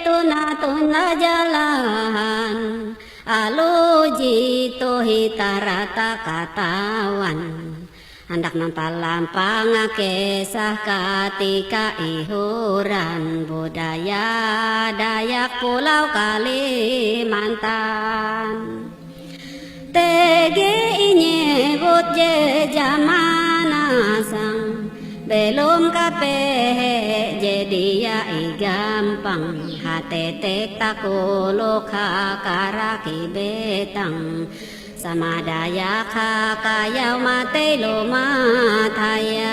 tuna jalan aluji tohi tarata katawan hendak nampalampang kisah ketika ihuran budaya Dayak Pulau Kalimantan. Tege nyebut je zaman asang belum kapeh jadi ya gampang hatetek takuluk hakaraki betang sama Dayak hakayau mate lo matayang.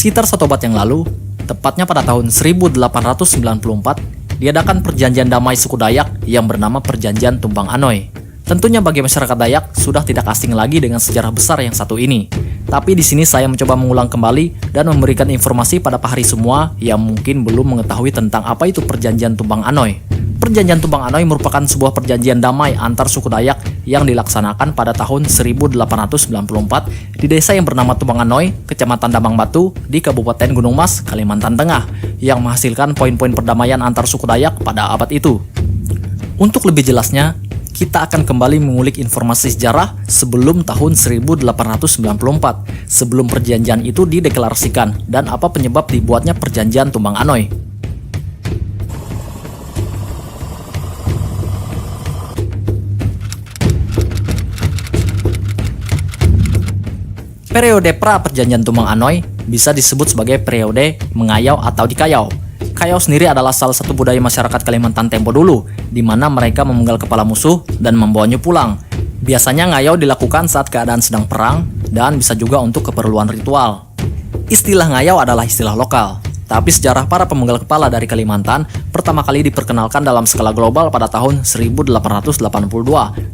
Sekitar 1 abad yang lalu, tepatnya pada tahun 1894, diadakan perjanjian damai suku Dayak yang bernama Perjanjian Tumbang Anoy. Tentunya bagi masyarakat Dayak sudah tidak asing lagi dengan sejarah besar yang satu ini. Tapi di sini saya mencoba mengulang kembali dan memberikan informasi pada pahari semua yang mungkin belum mengetahui tentang apa itu Perjanjian Tumbang Anoy. Perjanjian Tumbang Anoy merupakan sebuah perjanjian damai antar suku Dayak yang dilaksanakan pada tahun 1894 di desa yang bernama Tumbang Anoy, Kecamatan Damang Batu, di Kabupaten Gunung Mas, Kalimantan Tengah, yang menghasilkan poin-poin perdamaian antar suku Dayak pada abad itu. Untuk lebih jelasnya, kita akan kembali mengulik informasi sejarah sebelum tahun 1894, sebelum perjanjian itu dideklarasikan dan apa penyebab dibuatnya Perjanjian Tumbang Anoy. Periode pra-perjanjian Tumbang Anoy bisa disebut sebagai periode mengayau atau dikayau. Kayau sendiri adalah salah satu budaya masyarakat Kalimantan tempo dulu, di mana mereka memenggal kepala musuh dan membawanya pulang. Biasanya ngayau dilakukan saat keadaan sedang perang dan bisa juga untuk keperluan ritual. Istilah ngayau adalah istilah lokal, tapi sejarah para pemenggal kepala dari Kalimantan pertama kali diperkenalkan dalam skala global pada tahun 1882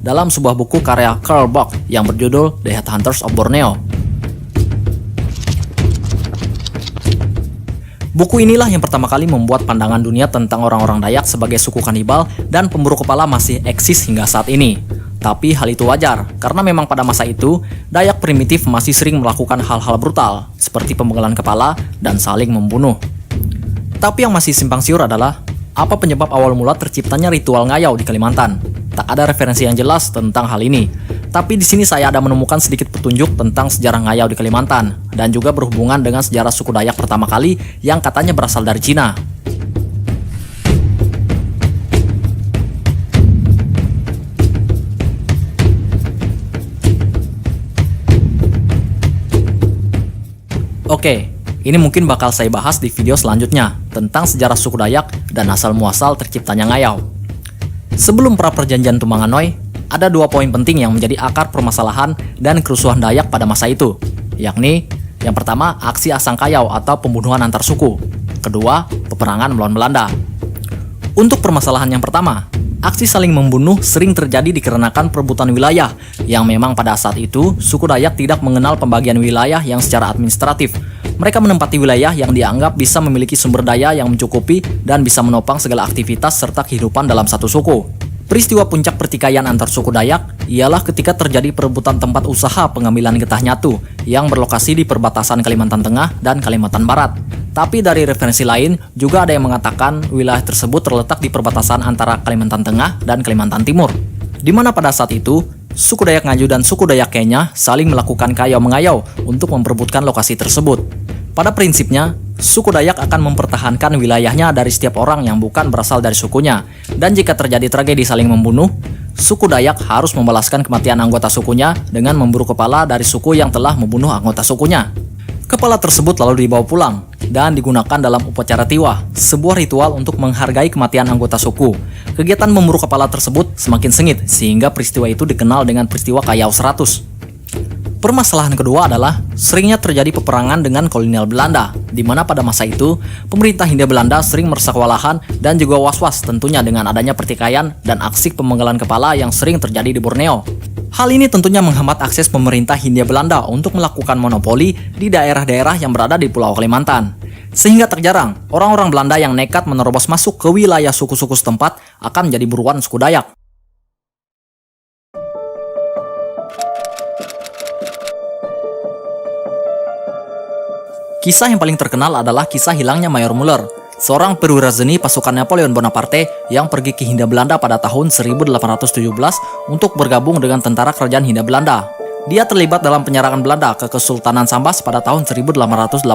dalam sebuah buku karya Karl Bock yang berjudul The Headhunters of Borneo. Buku inilah yang pertama kali membuat pandangan dunia tentang orang-orang Dayak sebagai suku kanibal dan pemburu kepala masih eksis hingga saat ini. Tapi hal itu wajar, karena memang pada masa itu, Dayak primitif masih sering melakukan hal-hal brutal, seperti pemenggalan kepala dan saling membunuh. Tapi yang masih simpang siur adalah, apa penyebab awal mula terciptanya ritual ngayau di Kalimantan? Tak ada referensi yang jelas tentang hal ini. Tapi di sini saya ada menemukan sedikit petunjuk tentang sejarah ngayau di Kalimantan dan juga berhubungan dengan sejarah suku Dayak pertama kali yang katanya berasal dari Cina. Oke, ini mungkin bakal saya bahas di video selanjutnya tentang sejarah suku Dayak dan asal-muasal terciptanya ngayau. Sebelum pra-perjanjian Tumbang Anoy, ada 2 poin penting yang menjadi akar permasalahan dan kerusuhan Dayak pada masa itu, yakni yang pertama aksi asang kayau atau pembunuhan antar suku, kedua peperangan melawan Belanda. Untuk permasalahan yang pertama, aksi saling membunuh sering terjadi dikarenakan perebutan wilayah yang memang pada saat itu suku Dayak tidak mengenal pembagian wilayah yang secara administratif. Mereka menempati wilayah yang dianggap bisa memiliki sumber daya yang mencukupi dan bisa menopang segala aktivitas serta kehidupan dalam satu suku. Peristiwa puncak pertikaian antar suku Dayak ialah ketika terjadi perebutan tempat usaha pengambilan getah nyatu yang berlokasi di perbatasan Kalimantan Tengah dan Kalimantan Barat. Tapi dari referensi lain juga ada yang mengatakan wilayah tersebut terletak di perbatasan antara Kalimantan Tengah dan Kalimantan Timur, di mana pada saat itu suku Dayak Ngaju dan suku Dayak Kenya saling melakukan kayau-mengayau untuk memperebutkan lokasi tersebut. Pada prinsipnya, suku Dayak akan mempertahankan wilayahnya dari setiap orang yang bukan berasal dari sukunya. Dan jika terjadi tragedi saling membunuh, suku Dayak harus membalaskan kematian anggota sukunya dengan memburu kepala dari suku yang telah membunuh anggota sukunya. Kepala tersebut lalu dibawa pulang dan digunakan dalam upacara tiwa, sebuah ritual untuk menghargai kematian anggota suku. Kegiatan memburu kepala tersebut semakin sengit sehingga peristiwa itu dikenal dengan peristiwa Kayau 100. Permasalahan kedua adalah seringnya terjadi peperangan dengan kolonial Belanda, di mana pada masa itu pemerintah Hindia Belanda sering merasa kewalahan dan juga was-was tentunya dengan adanya pertikaian dan aksi pemenggalan kepala yang sering terjadi di Borneo. Hal ini tentunya menghambat akses pemerintah Hindia Belanda untuk melakukan monopoli di daerah-daerah yang berada di Pulau Kalimantan. Sehingga tak jarang, orang-orang Belanda yang nekat menerobos masuk ke wilayah suku-suku setempat akan menjadi buruan suku Dayak. Kisah yang paling terkenal adalah kisah hilangnya Mayor Muller, seorang perwira seni pasukan Napoleon Bonaparte yang pergi ke Hindia Belanda pada tahun 1817 untuk bergabung dengan tentara kerajaan Hindia Belanda. Dia terlibat dalam penyerangan Belanda ke Kesultanan Sambas pada tahun 1818,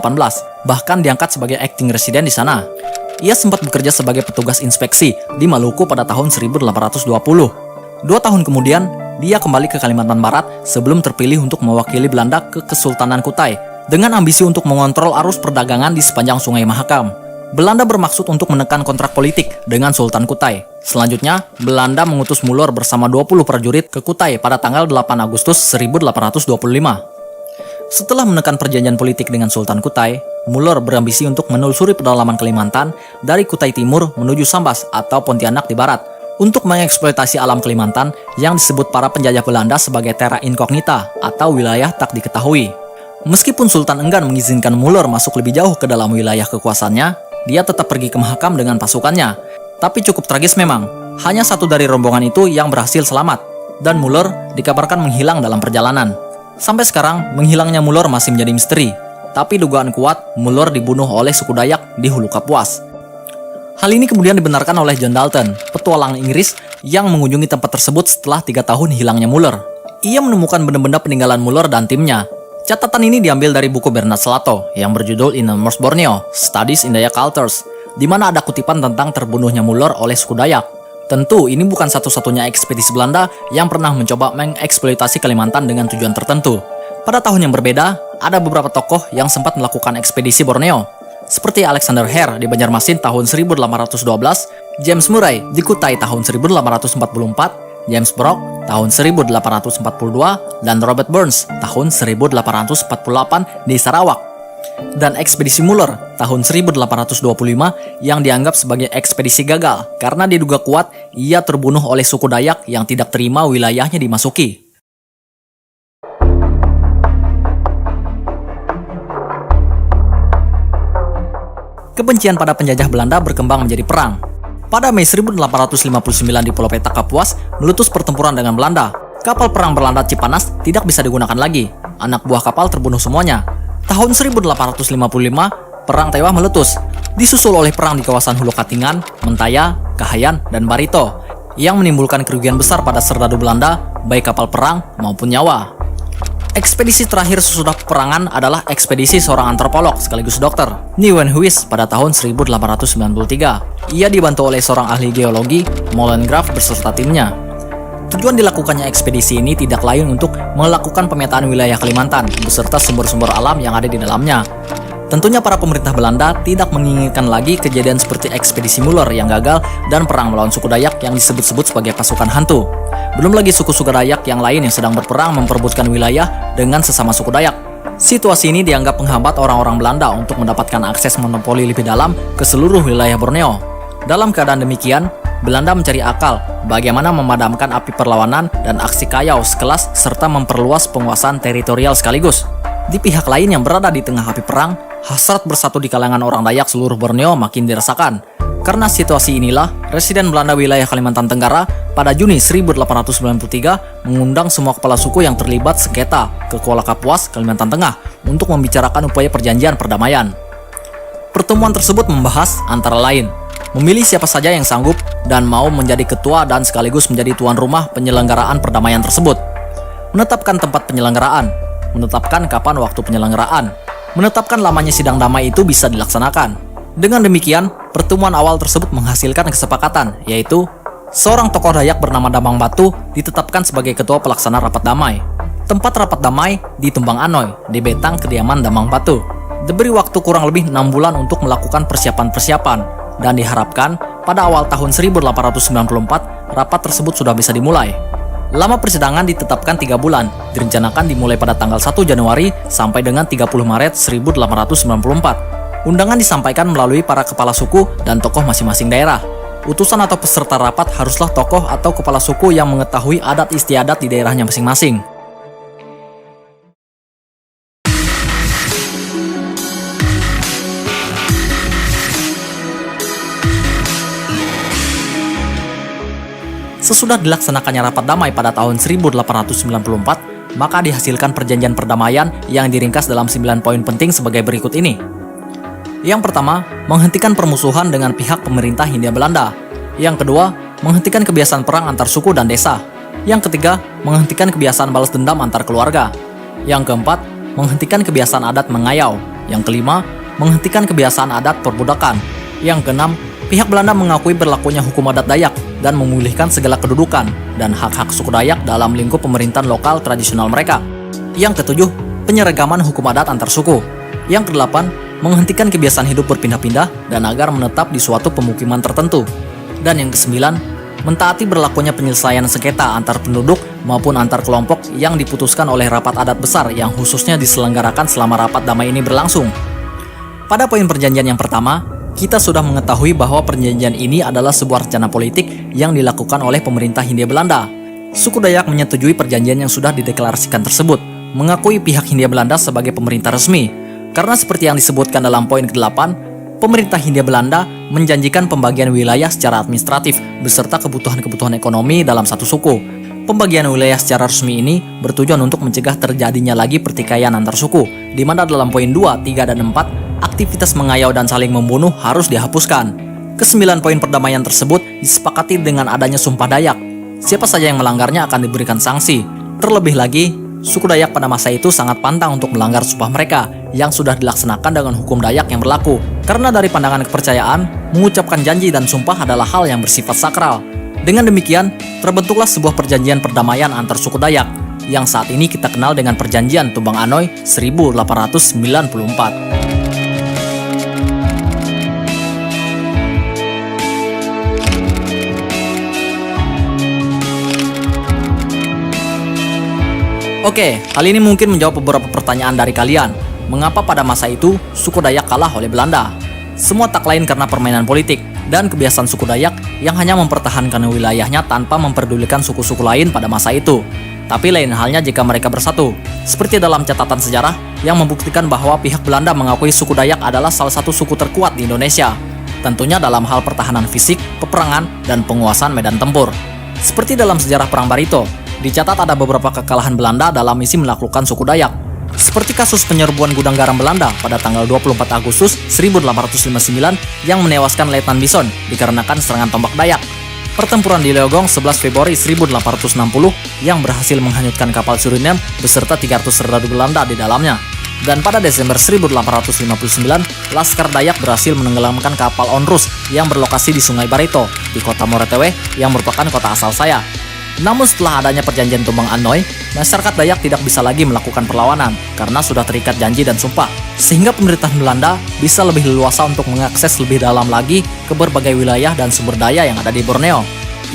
bahkan diangkat sebagai acting resident di sana. Ia sempat bekerja sebagai petugas inspeksi di Maluku pada tahun 1820. 2 tahun kemudian, dia kembali ke Kalimantan Barat sebelum terpilih untuk mewakili Belanda ke Kesultanan Kutai, dengan ambisi untuk mengontrol arus perdagangan di sepanjang Sungai Mahakam. Belanda bermaksud untuk menekan kontrak politik dengan Sultan Kutai. Selanjutnya, Belanda mengutus Muller bersama 20 prajurit ke Kutai pada tanggal 8 Agustus 1825. Setelah menekan perjanjian politik dengan Sultan Kutai, Muller berambisi untuk menelusuri pedalaman Kalimantan dari Kutai Timur menuju Sambas atau Pontianak di barat, untuk mengeksploitasi alam Kalimantan yang disebut para penjajah Belanda sebagai terra incognita atau wilayah tak diketahui. Meskipun Sultan enggan mengizinkan Muller masuk lebih jauh ke dalam wilayah kekuasaannya, dia tetap pergi ke Mahakam dengan pasukannya. Tapi cukup tragis memang, hanya satu dari rombongan itu yang berhasil selamat, dan Muller dikabarkan menghilang dalam perjalanan. Sampai sekarang, menghilangnya Muller masih menjadi misteri, tapi dugaan kuat Muller dibunuh oleh suku Dayak di Hulu Kapuas. Hal ini kemudian dibenarkan oleh John Dalton, petualang Inggris yang mengunjungi tempat tersebut setelah 3 tahun hilangnya Muller. Ia menemukan benda-benda peninggalan Muller dan timnya. Catatan ini diambil dari buku Bernard Slato yang berjudul Innermost Borneo, Studies in Dayak Cultures, di mana ada kutipan tentang terbunuhnya Muller oleh suku Dayak. Tentu, ini bukan satu-satunya ekspedisi Belanda yang pernah mencoba mengeksploitasi Kalimantan dengan tujuan tertentu. Pada tahun yang berbeda, ada beberapa tokoh yang sempat melakukan ekspedisi Borneo, seperti Alexander Hare di Banjarmasin tahun 1812, James Murray di Kutai tahun 1844, James Brock tahun 1842, dan Robert Burns tahun 1848 di Sarawak. Dan ekspedisi Muller tahun 1825 yang dianggap sebagai ekspedisi gagal karena diduga kuat ia terbunuh oleh suku Dayak yang tidak terima wilayahnya dimasuki. Kebencian pada penjajah Belanda berkembang menjadi perang. Pada Mei 1859 di Pulau Petak Kapuas meletus pertempuran dengan Belanda. Kapal perang Belanda Cipanas tidak bisa digunakan lagi. Anak buah kapal terbunuh semuanya. Tahun 1855, Perang Tewa meletus, disusul oleh perang di kawasan Hulu Katingan, Mentaya, Kahayan, dan Barito, yang menimbulkan kerugian besar pada serdadu Belanda, baik kapal perang maupun nyawa. Ekspedisi terakhir sesudah peperangan adalah ekspedisi seorang antropolog sekaligus dokter, Nguyen Huis, pada tahun 1893. Ia dibantu oleh seorang ahli geologi, Molengraaf, beserta timnya. Tujuan dilakukannya ekspedisi ini tidak lain untuk melakukan pemetaan wilayah Kalimantan beserta sumber-sumber alam yang ada di dalamnya. Tentunya para pemerintah Belanda tidak menginginkan lagi kejadian seperti ekspedisi Muller yang gagal dan perang melawan suku Dayak yang disebut-sebut sebagai pasukan hantu. Belum lagi suku-suku Dayak yang lain yang sedang berperang memperebutkan wilayah dengan sesama suku Dayak. Situasi ini dianggap menghambat orang-orang Belanda untuk mendapatkan akses monopoli lebih dalam ke seluruh wilayah Borneo. Dalam keadaan demikian, Belanda mencari akal bagaimana memadamkan api perlawanan dan aksi kayau sekelas serta memperluas penguasaan teritorial sekaligus. Di pihak lain yang berada di tengah api perang, hasrat bersatu di kalangan orang Dayak seluruh Borneo makin dirasakan. Karena situasi inilah, Residen Belanda wilayah Kalimantan Tenggara pada Juni 1893 mengundang semua kepala suku yang terlibat sengketa ke Kuala Kapuas, Kalimantan Tengah untuk membicarakan upaya perjanjian perdamaian. Pertemuan tersebut membahas antara lain memilih siapa saja yang sanggup dan mau menjadi ketua dan sekaligus menjadi tuan rumah penyelenggaraan perdamaian tersebut, menetapkan tempat penyelenggaraan, menetapkan kapan waktu penyelenggaraan, menetapkan lamanya sidang damai itu bisa dilaksanakan. Dengan demikian, pertemuan awal tersebut menghasilkan kesepakatan, yaitu seorang tokoh Dayak bernama Damang Batu ditetapkan sebagai ketua pelaksana rapat damai. Tempat rapat damai di Tumbang Anoy, di Betang kediaman Damang Batu. Diberi waktu kurang lebih 6 bulan untuk melakukan persiapan-persiapan, dan diharapkan pada awal tahun 1894 rapat tersebut sudah bisa dimulai. Lama persidangan ditetapkan 3 bulan, direncanakan dimulai pada tanggal 1 Januari sampai dengan 30 Maret 1894. Undangan disampaikan melalui para kepala suku dan tokoh masing-masing daerah. Utusan atau peserta rapat haruslah tokoh atau kepala suku yang mengetahui adat istiadat di daerahnya masing-masing. Sesudah dilaksanakannya rapat damai pada tahun 1894, maka dihasilkan perjanjian perdamaian yang diringkas dalam 9 poin penting sebagai berikut ini. Yang pertama, menghentikan permusuhan dengan pihak pemerintah Hindia Belanda. Yang kedua, menghentikan kebiasaan perang antar suku dan desa. Yang ketiga, menghentikan kebiasaan balas dendam antar keluarga. Yang keempat, menghentikan kebiasaan adat mengayau. Yang kelima, menghentikan kebiasaan adat perbudakan. Yang keenam, pihak Belanda mengakui berlakunya hukum adat Dayak dan memulihkan segala kedudukan dan hak-hak suku Dayak dalam lingkup pemerintahan lokal tradisional mereka. Yang ketujuh, penyeragaman hukum adat antar suku. Yang kedelapan, menghentikan kebiasaan hidup berpindah-pindah dan agar menetap di suatu pemukiman tertentu. Dan yang kesembilan, mentaati berlakunya penyelesaian sengketa antar penduduk maupun antar kelompok yang diputuskan oleh rapat adat besar yang khususnya diselenggarakan selama rapat damai ini berlangsung. Pada poin perjanjian yang pertama, kita sudah mengetahui bahwa perjanjian ini adalah sebuah rencana politik yang dilakukan oleh pemerintah Hindia Belanda. Suku Dayak menyetujui perjanjian yang sudah dideklarasikan tersebut, mengakui pihak Hindia Belanda sebagai pemerintah resmi. Karena seperti yang disebutkan dalam poin ke-8, pemerintah Hindia Belanda menjanjikan pembagian wilayah secara administratif beserta kebutuhan-kebutuhan ekonomi dalam satu suku. Pembagian wilayah secara resmi ini bertujuan untuk mencegah terjadinya lagi pertikaian antar suku, di mana dalam poin 2, 3, dan 4, aktivitas mengayau dan saling membunuh harus dihapuskan. Ke-9 poin perdamaian tersebut disepakati dengan adanya Sumpah Dayak. Siapa saja yang melanggarnya akan diberikan sanksi. Terlebih lagi, suku Dayak pada masa itu sangat pantang untuk melanggar sumpah mereka yang sudah dilaksanakan dengan hukum Dayak yang berlaku. Karena dari pandangan kepercayaan, mengucapkan janji dan sumpah adalah hal yang bersifat sakral. Dengan demikian, terbentuklah sebuah perjanjian perdamaian antar suku Dayak yang saat ini kita kenal dengan Perjanjian Tumbang Anoy 1894. Oke, hal ini mungkin menjawab beberapa pertanyaan dari kalian. Mengapa pada masa itu suku Dayak kalah oleh Belanda? Semua tak lain karena permainan politik dan kebiasaan suku Dayak yang hanya mempertahankan wilayahnya tanpa memperdulikan suku-suku lain pada masa itu. Tapi lain halnya jika mereka bersatu. Seperti dalam catatan sejarah yang membuktikan bahwa pihak Belanda mengakui suku Dayak adalah salah satu suku terkuat di Indonesia. Tentunya dalam hal pertahanan fisik, peperangan, dan penguasaan medan tempur. Seperti dalam sejarah Perang Barito, dicatat ada beberapa kekalahan Belanda dalam misi menaklukkan suku Dayak. Seperti kasus penyerbuan gudang garam Belanda pada tanggal 24 Agustus 1859 yang menewaskan Letnan Bison dikarenakan serangan tombak Dayak. Pertempuran di Leogong 11 Februari 1860 yang berhasil menghanyutkan kapal Suriname beserta 300 serdadu Belanda di dalamnya. Dan pada Desember 1859, Laskar Dayak berhasil menenggelamkan kapal Onrus yang berlokasi di Sungai Barito di kota Moretewe yang merupakan kota asal saya. Namun setelah adanya perjanjian Tumbang Anoy, masyarakat Dayak tidak bisa lagi melakukan perlawanan karena sudah terikat janji dan sumpah, sehingga pemerintahan Belanda bisa lebih leluasa untuk mengakses lebih dalam lagi ke berbagai wilayah dan sumber daya yang ada di Borneo.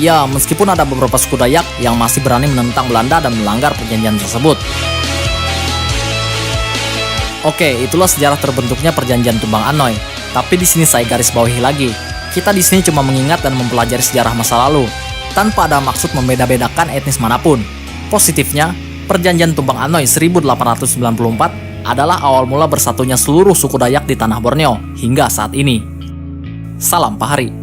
Ya, meskipun ada beberapa suku Dayak yang masih berani menentang Belanda dan melanggar perjanjian tersebut. Oke, itulah sejarah terbentuknya perjanjian Tumbang Anoy. Tapi di sini saya garis bawahi lagi, kita di sini cuma mengingat dan mempelajari sejarah masa lalu, tanpa ada maksud membeda-bedakan etnis manapun. Positifnya, Perjanjian Tumbang Anoy 1894 adalah awal mula bersatunya seluruh suku Dayak di tanah Borneo hingga saat ini. Salam Pahari.